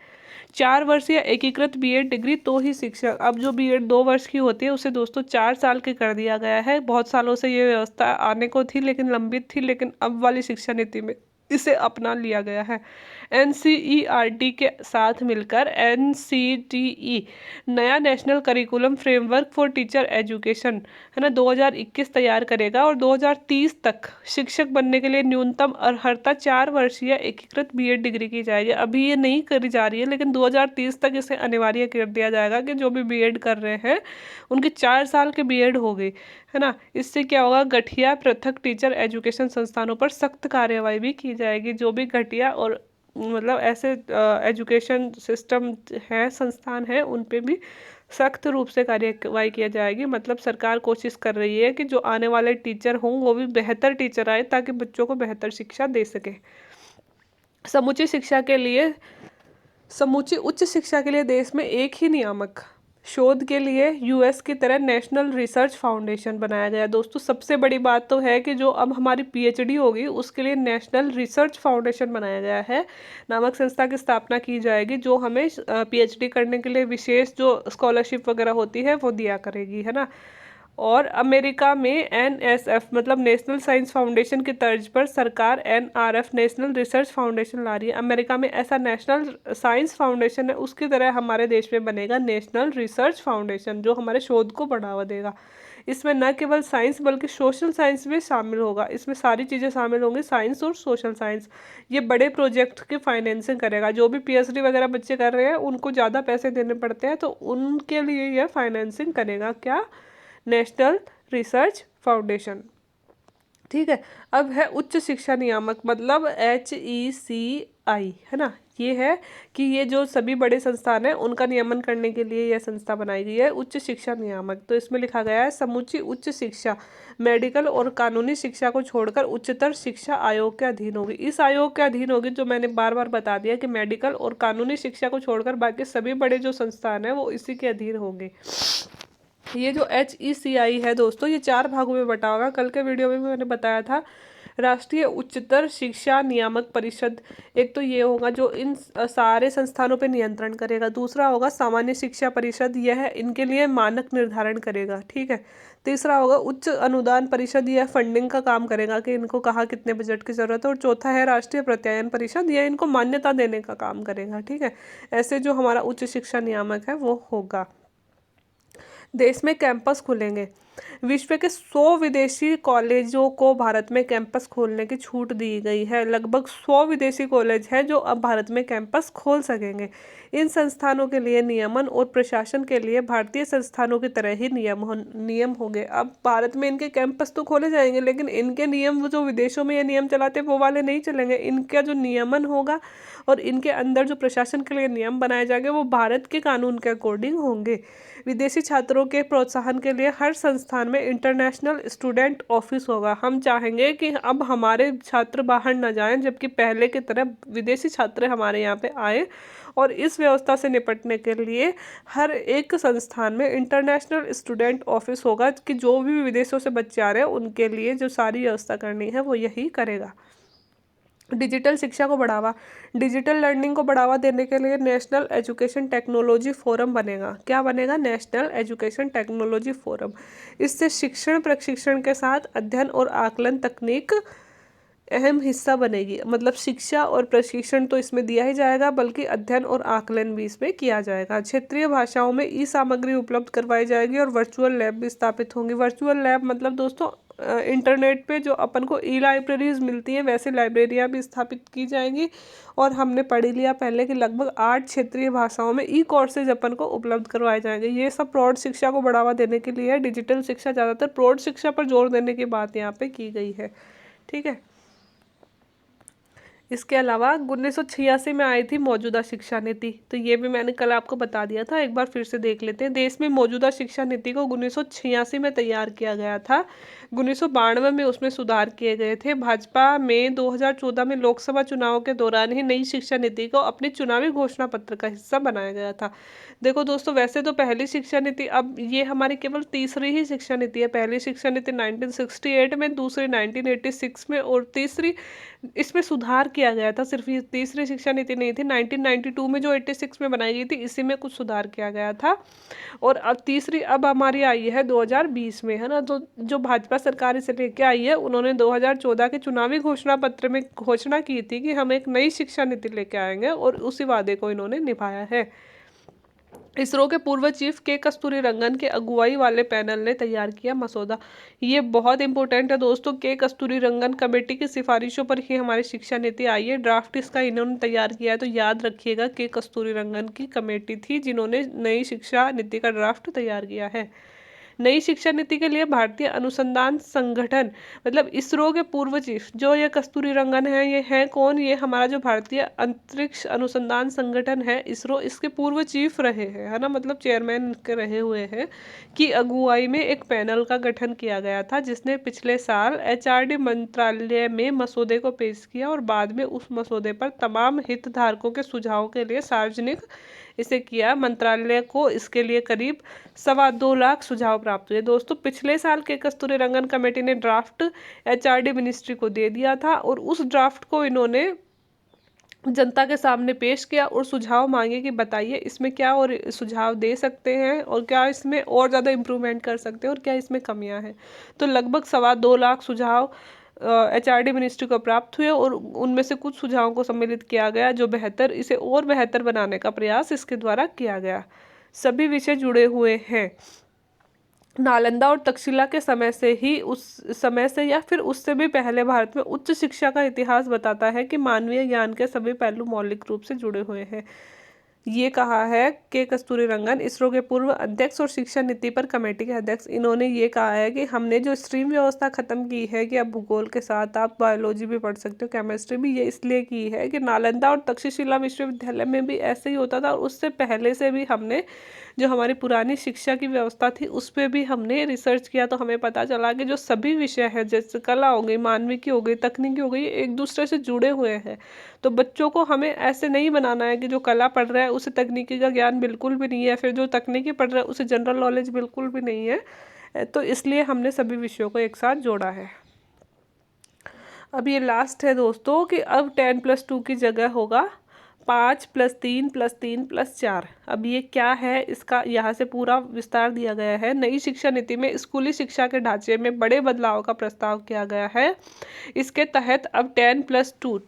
4 वर्षीय एकीकृत बीएड डिग्री तो ही शिक्षक, अब जो बीएड 2 वर्ष की होती है उसे दोस्तों 4 साल की कर दिया गया है। बहुत सालों से ये व्यवस्था आने को थी लेकिन लंबित थी, लेकिन अब वाली शिक्षा नीति में इसे अपना लिया गया है। एनसीईआरटी के साथ मिलकर एनसीटीई नया national curriculum framework for teacher education, है ना, 2021 तैयार करेगा और 2030 तक शिक्षक बनने के लिए न्यूनतम अर्हता 4 वर्षीय एकीकृत बीएड डिग्री की जाएगी। अभी ये नहीं करी जा रही है लेकिन 2030 तक इसे अनिवार्य कर दिया जाएगा कि जो भी बीएड कर रहे हैं उनकी 4 साल के बीएड हो गई, है ना। इससे क्या होगा, घटिया पृथक टीचर एजुकेशन संस्थानों पर सख्त कार्यवाही भी की जाएगी। जो भी घटिया और मतलब ऐसे एजुकेशन सिस्टम है, संस्थान है, उन पे भी सख्त रूप से कार्यवाही किया जाएगी। मतलब सरकार कोशिश कर रही है कि जो आने वाले टीचर हों वो भी बेहतर टीचर आए ताकि बच्चों को बेहतर शिक्षा दे सके। समूची शिक्षा के लिए, समूची उच्च शिक्षा के लिए देश में एक ही नियामक शोध के लिए यूएस की तरह नेशनल रिसर्च फाउंडेशन बनाया गया। दोस्तों सबसे बड़ी बात तो है कि जो अब हमारी पीएचडी होगी उसके लिए नेशनल रिसर्च फाउंडेशन बनाया गया है, नामक संस्था की स्थापना की जाएगी जो हमें पीएचडी करने के लिए विशेष जो स्कॉलरशिप वगैरह होती है वो दिया करेगी, है ना। और अमेरिका में एनएसएफ मतलब नेशनल साइंस फाउंडेशन की तर्ज पर सरकार एनआरएफ नेशनल रिसर्च फाउंडेशन ला रही है। अमेरिका में ऐसा नेशनल साइंस फाउंडेशन है, उसकी तरह हमारे देश में बनेगा नेशनल रिसर्च फाउंडेशन जो हमारे शोध को बढ़ावा देगा। इसमें न केवल साइंस बल्कि सोशल साइंस भी शामिल होगा। इसमें सारी चीज़ें शामिल होंगी, साइंस और सोशल साइंस। ये बड़े प्रोजेक्ट की फाइनेंसिंग करेगा। जो भी पीएचडी वगैरह बच्चे कर रहे हैं उनको ज़्यादा पैसे देने पड़ते हैं तो उनके लिए यह फाइनेंसिंग करेगा क्या, नेशनल रिसर्च फाउंडेशन, ठीक है। अब है उच्च शिक्षा नियामक मतलब HECI, है ना। ये है कि ये जो सभी बड़े संस्थान हैं उनका नियमन करने के लिए यह संस्था बनाई गई है, उच्च शिक्षा नियामक। तो इसमें लिखा गया है समूची उच्च शिक्षा मेडिकल और कानूनी शिक्षा को छोड़कर उच्चतर शिक्षा आयोग के अधीन होगी। इस आयोग के अधीन होगी, जो मैंने बार बार बता दिया कि मेडिकल और कानूनी शिक्षा को छोड़कर बाकी सभी बड़े जो संस्थान हैं वो इसी के अधीन होंगे। ये जो HECI है दोस्तों ये 4 भागों में बटा होगा। कल के वीडियो में मैंने बताया था राष्ट्रीय उच्चतर शिक्षा नियामक परिषद, एक तो ये होगा जो इन सारे संस्थानों पे नियंत्रण करेगा। दूसरा होगा सामान्य शिक्षा परिषद, यह इनके लिए मानक निर्धारण करेगा, ठीक है। तीसरा होगा उच्च अनुदान परिषद, यह फंडिंग का काम करेगा कि इनको कहाँ कितने बजट की जरूरत है। और चौथा है राष्ट्रीय प्रत्यायन परिषद, यह इनको मान्यता देने का काम करेगा, ठीक है। ऐसे जो हमारा उच्च शिक्षा नियामक है वो होगा। देश में कैंपस खुलेंगे। विश्व के 100 विदेशी कॉलेजों को भारत में कैंपस खोलने की छूट दी गई है। लगभग 100 विदेशी कॉलेज हैं जो अब भारत में कैंपस खोल सकेंगे। इन संस्थानों के लिए नियमन और प्रशासन के लिए भारतीय संस्थानों की तरह ही नियम होंगे। अब भारत में इनके कैंपस तो खोले जाएंगे, लेकिन इनके नियम वो जो विदेशों में ये नियम चलाते हैं वो वाले नहीं चलेंगे। इनका जो नियमन होगा और इनके अंदर जो प्रशासन के लिए नियम बनाए जाएंगे वो भारत के कानून के अकॉर्डिंग होंगे। विदेशी छात्रों के प्रोत्साहन के लिए हर संस्थान में इंटरनेशनल स्टूडेंट ऑफिस होगा। हम चाहेंगे कि अब हमारे छात्र बाहर न जाएं, जबकि पहले की तरह विदेशी छात्र हमारे यहाँ पे आए। और इस व्यवस्था से निपटने के लिए हर एक संस्थान में इंटरनेशनल स्टूडेंट ऑफिस होगा कि जो भी विदेशों से बच्चे आ रहे हैं उनके लिए जो सारी व्यवस्था करनी है वो यही करेगा। डिजिटल शिक्षा को बढ़ावा, डिजिटल लर्निंग को बढ़ावा देने के लिए नेशनल एजुकेशन टेक्नोलॉजी फोरम बनेगा। क्या बनेगा? National education technology forum. इससे शिक्षण प्रशिक्षण के साथ अध्ययन और आकलन तकनीक अहम हिस्सा बनेगी। मतलब शिक्षा और प्रशिक्षण तो इसमें दिया ही जाएगा, बल्कि अध्ययन और आकलन भी इसमें किया जाएगा। क्षेत्रीय भाषाओं में ई सामग्री उपलब्ध करवाई जाएगी और वर्चुअल लैब भी स्थापित होंगी। वर्चुअल लैब मतलब दोस्तों इंटरनेट पे जो अपन को ई लाइब्रेरीज मिलती हैं वैसे लाइब्रेरियाँ भी स्थापित की जाएंगी। और हमने पढ़ लिया पहले कि लगभग 8 क्षेत्रीय भाषाओं में ई कोर्सेज अपन को उपलब्ध करवाए जाएंगे। ये सब प्रौढ़ शिक्षा को बढ़ावा देने के लिए है। डिजिटल शिक्षा ज़्यादातर प्रौढ़ शिक्षा पर जोर देने की बात यहाँ पे की गई है। ठीक है। इसके अलावा 1986 में आई थी मौजूदा शिक्षा नीति, तो ये भी मैंने कल आपको बता दिया था, एक बार फिर से देख लेते हैं। देश में मौजूदा शिक्षा नीति को 1986 में तैयार किया गया था। 1992 में उसमें सुधार किए गए थे। भाजपा में 2014 में लोकसभा चुनाव के दौरान ही नई शिक्षा नीति को अपने चुनावी घोषणा पत्र का हिस्सा बनाया गया था। देखो दोस्तों, वैसे तो पहली शिक्षा नीति, अब ये हमारी केवल तीसरी ही शिक्षा नीति है। पहली शिक्षा नीति 1968 में, दूसरी 1986 में और तीसरी इसमें सुधार किया गया था। सिर्फ ये तीसरी शिक्षा नीति नहीं थी। 1992 में जो 86 में बनाई गई थी इसी में कुछ सुधार किया गया था। और अब तीसरी अब हमारी आई है 2020 में, है ना। तो जो भाजपा सरकार इसे लेके आई है, उन्होंने 2014 के चुनावी घोषणा पत्र में घोषणा की थी कि हम एक नई शिक्षा नीति लेके आएंगे, और उसी वादे को इन्होंने निभाया है। इसरो के पूर्व चीफ के कस्तूरी रंगन के अगुवाई वाले पैनल ने तैयार किया मसौदा। ये बहुत इंपॉर्टेंट है दोस्तों। के कस्तूरी रंगन कमेटी की सिफारिशों पर ही हमारी शिक्षा नीति आई है। ड्राफ्ट इसका इन्होंने तैयार किया है, तो याद रखिएगा के कस्तूरी रंगन की कमेटी थी जिन्होंने नई शिक्षा नीति का ड्राफ्ट तैयार किया है। नई शिक्षा नीति के लिए भारतीय अनुसंधान संगठन मतलब इसरो के पूर्व चीफ जो ये कस्तूरी रंगन है, ये है कौन? ये हमारा जो भारतीय अंतरिक्ष अनुसंधान संगठन है इसरो, इसके पूर्व चीफ रहे हैं, है ना। मतलब चेयरमैन के रहे हुए हैं। की अगुवाई में एक पैनल का गठन किया गया था जिसने पिछले साल एचआरडी मंत्रालय में मसौदे को पेश किया और बाद में उस मसौदे पर तमाम हितधारकों के सुझाव के लिए सार्वजनिक इसे किया। मंत्रालय को इसके लिए करीब 2.25 लाख सुझाव प्राप्त हुए। दोस्तों, पिछले साल के कस्तूरी रंगन कमेटी ने ड्राफ्ट एचआरडी मिनिस्ट्री को दे दिया था और उस ड्राफ्ट को इन्होंने जनता के सामने पेश किया और सुझाव मांगे कि बताइए इसमें क्या और सुझाव दे सकते हैं और क्या इसमें और ज़्यादा इम्प्रूवमेंट कर सकते हैं और क्या इसमें कमियां हैं। तो लगभग 2.25 लाख सुझाव एचआरडी मिनिस्ट्री को प्राप्त हुए और उनमें से कुछ सुझावों को सम्मिलित किया गया जो बेहतर इसे और बेहतर बनाने का प्रयास इसके द्वारा किया गया। सभी विषय जुड़े हुए हैं। नालंदा और तक्षशिला के समय से ही, उस समय से या फिर उससे भी पहले भारत में उच्च शिक्षा का इतिहास बताता है कि मानवीय ज्ञान के सभी पहलू मौलिक रूप से जुड़े हुए हैं। ये कहा है के कस्तूरी रंगन, इसरो के पूर्व अध्यक्ष और शिक्षा नीति पर कमेटी के अध्यक्ष। इन्होंने ये कहा है कि हमने जो स्ट्रीम व्यवस्था खत्म की है कि अब भूगोल के साथ आप बायोलॉजी भी पढ़ सकते हो, केमिस्ट्री भी, ये इसलिए की है कि नालंदा और तक्षशिला विश्वविद्यालय में भी ऐसे ही होता था और उससे पहले से भी हमने जो हमारी पुरानी शिक्षा की व्यवस्था थी उस पर भी हमने रिसर्च किया। तो हमें पता चला कि जो सभी विषय हैं, जैसे कला हो गई, मानविकी हो गई, तकनीकी हो गई, एक दूसरे से जुड़े हुए हैं। तो बच्चों को हमें ऐसे नहीं बनाना है कि जो कला पढ़ रहा है उसे तकनीकी का ज्ञान बिल्कुल भी नहीं है, फिर जो तकनीकी पढ़ रहा है उसे जनरल नॉलेज बिल्कुल भी नहीं है। तो इसलिए हमने सभी विषयों को एक साथ जोड़ा है। अब ये लास्ट है दोस्तों कि अब 10+2 की जगह होगा 5+3+3+4। अब ये क्या है, इसका यहाँ से पूरा विस्तार दिया गया है। नई शिक्षा नीति में स्कूली शिक्षा के ढांचे में बड़े बदलाव का प्रस्ताव किया गया है। इसके तहत अब 10+2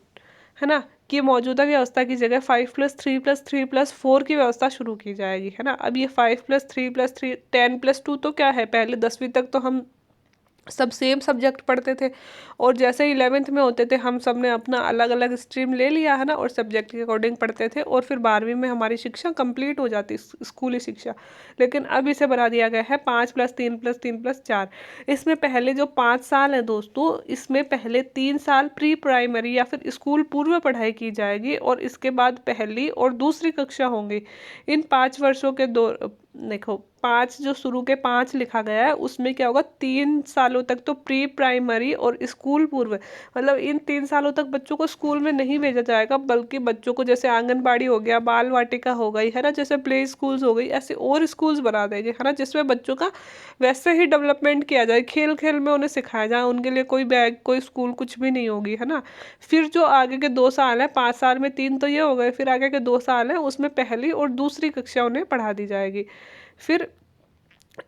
है ना कि मौजूदा व्यवस्था की जगह 5+3+3+4 की व्यवस्था शुरू की जाएगी, है ना। अब ये 5+3+3 10+2 तो क्या है, पहले 10वीं तक तो हम सब सेम सब्जेक्ट पढ़ते थे। और जैसे 11th में होते थे हम सब ने अपना अलग अलग स्ट्रीम ले लिया है ना, और सब्जेक्ट के अकॉर्डिंग पढ़ते थे, और फिर 12वीं में हमारी शिक्षा कंप्लीट हो जाती, स्कूली शिक्षा। लेकिन अब इसे बना दिया गया है 5+3+3+4। इसमें पहले जो 5 साल है दोस्तों, इसमें पहले 3 साल प्री प्राइमरी या फिर स्कूल पूर्व पढ़ाई की जाएगी, और इसके बाद पहली और दूसरी कक्षा होंगी। इन 5 वर्षों के दो, देखो 5 जो शुरू के 5 लिखा गया है उसमें क्या होगा, 3 सालों तक तो प्री प्राइमरी और स्कूल पूर्व, मतलब इन 3 सालों तक बच्चों को स्कूल में नहीं भेजा जाएगा, बल्कि बच्चों को जैसे आंगनबाड़ी हो गया, बाल वाटिका हो गई है ना, जैसे प्ले स्कूल्स हो गई, ऐसे और स्कूल्स बना देंगे है ना, जिसमें बच्चों का वैसे ही डेवलपमेंट किया जाए, खेल खेल में उन्हें सिखाया जाए, उनके लिए कोई बैग कोई स्कूल कुछ भी नहीं होगी है ना। फिर जो आगे के 2 साल है, 5 साल में 3 तो ये हो गए, फिर आगे के 2 साल है उसमें पहली और दूसरी कक्षा उन्हें पढ़ा दी जाएगी। फिर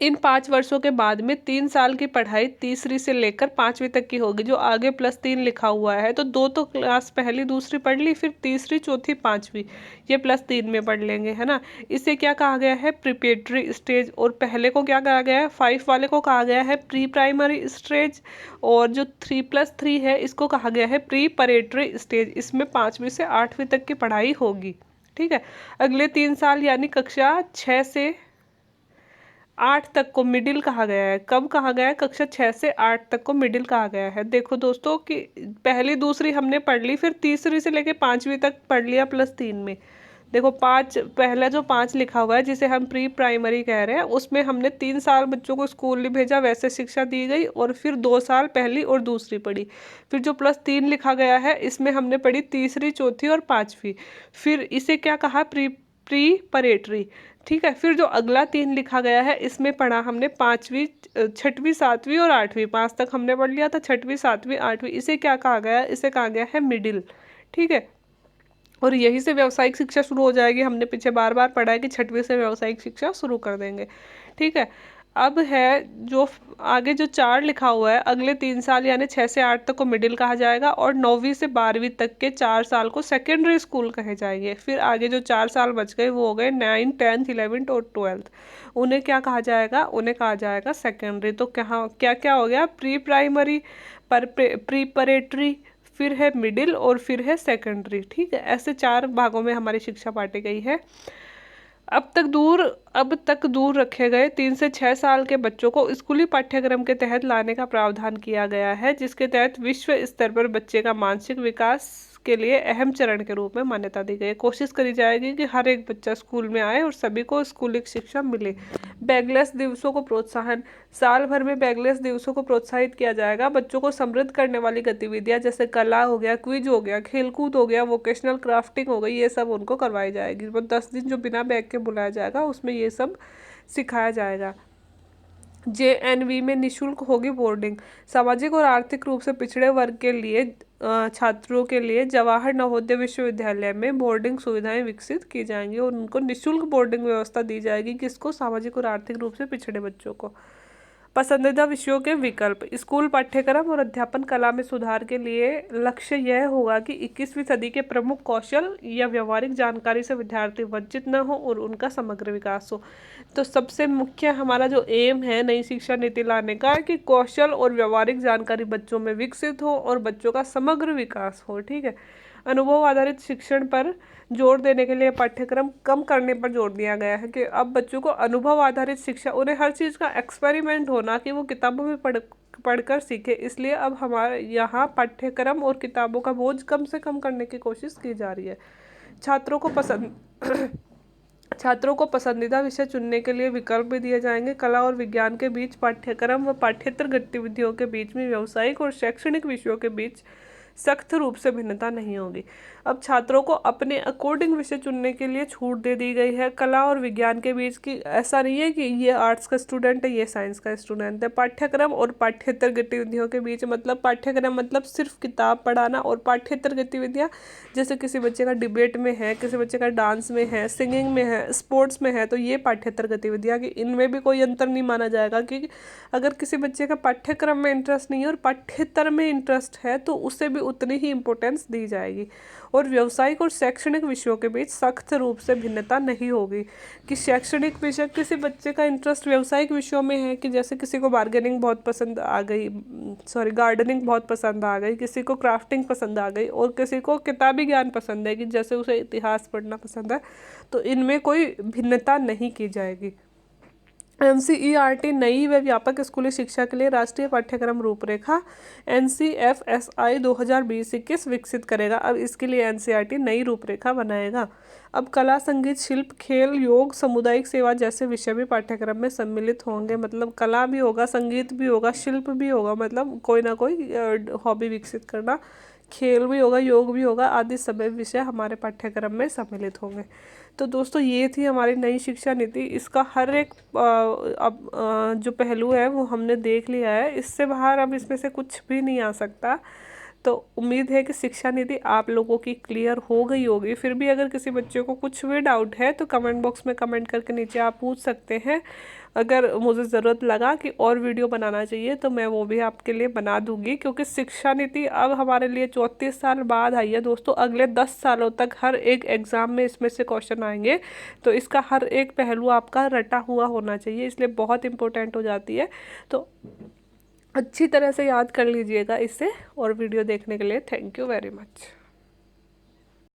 इन 5 वर्षों के बाद में 3 साल की पढ़ाई तीसरी से लेकर 5वीं तक की होगी, जो आगे +3 लिखा हुआ है, तो दो तो क्लास पहली दूसरी पढ़ ली, फिर तीसरी चौथी पांचवी ये +3 में पढ़ लेंगे है ना। इसे क्या कहा गया है, प्रिपरेटरी स्टेज। और पहले को क्या कहा गया है, 5 वाले को कहा गया है प्री प्राइमरी स्टेज, और जो 3+3 है इसको कहा गया है प्रीपरेटरी स्टेज। इसमें 5वीं से 8वीं तक की पढ़ाई होगी, ठीक है। अगले 3 साल यानी कक्षा 6 से 8 तक को मिडिल कहा गया है। कब कहा गया है, कक्षा 6 से 8 तक को मिडिल कहा गया है। देखो दोस्तों कि पहली दूसरी हमने पढ़ ली, फिर तीसरी से लेके 5वीं तक पढ़ लिया +3 में। देखो 5, पहला जो 5 लिखा हुआ है जिसे हम प्री प्राइमरी कह रहे हैं, उसमें हमने 3 साल बच्चों को स्कूल नहीं भेजा, वैसे शिक्षा दी गई, और फिर 2 साल पहली और दूसरी पढ़ी। फिर जो +3 लिखा गया है इसमें हमने पढ़ी तीसरी चौथी और पाँचवीं। फिर इसे क्या कहा, प्रीपरेटरी, ठीक है। फिर जो अगला 3 लिखा गया है इसमें पढ़ा हमने 5वीं 6वीं 7वीं और 8वीं, 5 तक हमने पढ़ लिया था, 6वीं 7वीं 8वीं, इसे क्या कहा गया है, इसे कहा गया है मिडिल, ठीक है। और यहीं से व्यावसायिक शिक्षा शुरू हो जाएगी। हमने पीछे बार बार पढ़ा है कि 6वीं से व्यावसायिक शिक्षा शुरू कर देंगे, ठीक है। अब है जो आगे जो 4 लिखा हुआ है, अगले 3 साल यानी 6 से 8 तक को मिडिल कहा जाएगा, और 9वीं से 12वीं तक के 4 साल को सेकेंडरी स्कूल कहे जाएंगे। फिर आगे जो 4 साल बच गए वो हो गए 9, 10th, 11th और 12th, उन्हें क्या कहा जाएगा, उन्हें कहा जाएगा सेकेंडरी। तो क्या क्या हो गया, प्री प्राइमरी, पर प्रीपरेटरी, फिर है मिडिल और फिर है सेकेंडरी, ठीक है। ऐसे 4 भागों में हमारी शिक्षा बांटी गई है। अब तक दूर रखे गए 3 से 6 साल के बच्चों को स्कूली पाठ्यक्रम के तहत लाने का प्रावधान किया गया है, जिसके तहत विश्व स्तर पर बच्चे का मानसिक विकास के लिए अहम चरण के रूप में मान्यता दी गई है। कोशिश करी जाएगी कि हर एक बच्चा स्कूल में आए और सभी को स्कूली शिक्षा मिले। बैगलेस दिवसों को प्रोत्साहन, साल भर में बैगलेस दिवसों को प्रोत्साहित किया जाएगा। बच्चों को समृद्ध करने वाली गतिविधियां जैसे कला हो गया, क्विज हो गया, खेलकूद हो गया, वोकेशनल क्राफ्टिंग हो गई, ये सब उनको करवाई जाएगी। वो 10 दिन जो बिना बैग के बुलाया जाएगा उसमें ये सब सिखाया जाएगा। JNV में निःशुल्क होगी बोर्डिंग। सामाजिक और आर्थिक रूप से पिछड़े वर्ग के लिए छात्रों के लिए जवाहर नवोदय विश्वविद्यालय में बोर्डिंग सुविधाएं विकसित की जाएंगी, और उनको निःशुल्क बोर्डिंग व्यवस्था दी जाएगी। किसको, सामाजिक और आर्थिक रूप से पिछड़े बच्चों को। पसंदीदा विषयों के विकल्प, स्कूल पाठ्यक्रम और अध्यापन कला में सुधार के लिए लक्ष्य यह होगा कि 21वीं सदी के प्रमुख कौशल या व्यवहारिक जानकारी से विद्यार्थी वंचित न हो और उनका समग्र विकास हो। तो सबसे मुख्य हमारा जो एम है नई शिक्षा नीति लाने का, कि कौशल और व्यवहारिक जानकारी बच्चों में विकसित हो और बच्चों का समग्र विकास हो, ठीक है। अनुभव आधारित शिक्षण पर जोर देने के लिए पाठ्यक्रम कम करने पर जोर दिया गया है, कि अब बच्चों को अनुभव आधारित शिक्षा, उन्हें हर चीज़ का एक्सपेरिमेंट होना, कि वो किताबों में पढ़कर सीखे। इसलिए अब हमारे यहाँ पाठ्यक्रम और किताबों का बोझ कम से कम करने की कोशिश की जा रही है। छात्रों को पसंदीदा विषय चुनने के लिए विकल्प भी दिए जाएंगे। कला और विज्ञान के बीच पाठ्यक्रम व पाठ्येतर गतिविधियों के बीच में व्यावसायिक और शैक्षणिक विषयों के बीच सख्त रूप से भिन्नता नहीं होगी। अब छात्रों को अपने अकॉर्डिंग विषय चुनने के लिए छूट दे दी गई है। कला और विज्ञान के बीच की ऐसा नहीं है कि ये आर्ट्स का स्टूडेंट है ये साइंस का स्टूडेंट है। पाठ्यक्रम और पाठ्येतर गतिविधियों के बीच, मतलब पाठ्यक्रम मतलब सिर्फ किताब पढ़ाना, और पाठ्येतर गतिविधियाँ जैसे किसी बच्चे का डिबेट में है, किसी बच्चे का डांस में है, सिंगिंग में है, स्पोर्ट्स में है, तो ये पाठ्येतर गतिविधियाँ, कि इनमें भी कोई अंतर नहीं माना जाएगा। कि अगर किसी बच्चे का पाठ्यक्रम में इंटरेस्ट नहीं है और पाठ्येतर में इंटरेस्ट है तो उसे भी उतनी ही इम्पोर्टेंस दी जाएगी। और व्यावसायिक और शैक्षणिक विषयों के बीच सख्त रूप से भिन्नता नहीं होगी कि शैक्षणिक विषय, किसी बच्चे का इंटरेस्ट व्यावसायिक विषयों में है कि जैसे किसी को बार्गेनिंग बहुत पसंद आ गई, गार्डनिंग बहुत पसंद आ गई, किसी को क्राफ्टिंग पसंद आ गई, और किसी को किताबी ज्ञान पसंद है कि जैसे उसे इतिहास पढ़ना पसंद है, तो इनमें कोई भिन्नता नहीं की जाएगी। NCERT नई व व्यापक स्कूली शिक्षा के लिए राष्ट्रीय पाठ्यक्रम रूपरेखा NCFSI 2020-21 विकसित करेगा। अब इसके लिए NCERT नई रूपरेखा बनाएगा। अब कला, संगीत, शिल्प, खेल, योग, सामुदायिक सेवा जैसे विषय भी पाठ्यक्रम में सम्मिलित होंगे। मतलब कला भी होगा, संगीत भी होगा, शिल्प भी होगा, मतलब कोई ना कोई हॉबी विकसित करना, खेल भी होगा, योग भी होगा, आदि सभी विषय हमारे पाठ्यक्रम में सम्मिलित होंगे। तो दोस्तों ये थी हमारी नई शिक्षा नीति। इसका हर एक जो पहलू है वो हमने देख लिया है, इससे बाहर अब इसमें से कुछ भी नहीं आ सकता। तो उम्मीद है कि शिक्षा नीति आप लोगों की क्लियर हो गई होगी। फिर भी अगर किसी बच्चे को कुछ भी डाउट है तो कमेंट बॉक्स में कमेंट करके नीचे आप पूछ सकते हैं। अगर मुझे ज़रूरत लगा कि और वीडियो बनाना चाहिए तो मैं वो भी आपके लिए बना दूंगी, क्योंकि शिक्षा नीति अब हमारे लिए 34 साल बाद आई है दोस्तों। अगले 10 सालों तक हर एक एग्ज़ाम में इसमें से क्वेश्चन आएंगे, तो इसका हर एक पहलू आपका रटा हुआ होना चाहिए, इसलिए बहुत इंपॉर्टेंट हो जाती है। तो अच्छी तरह से याद कर लीजिएगा इसे। और वीडियो देखने के लिए थैंक यू वेरी मच।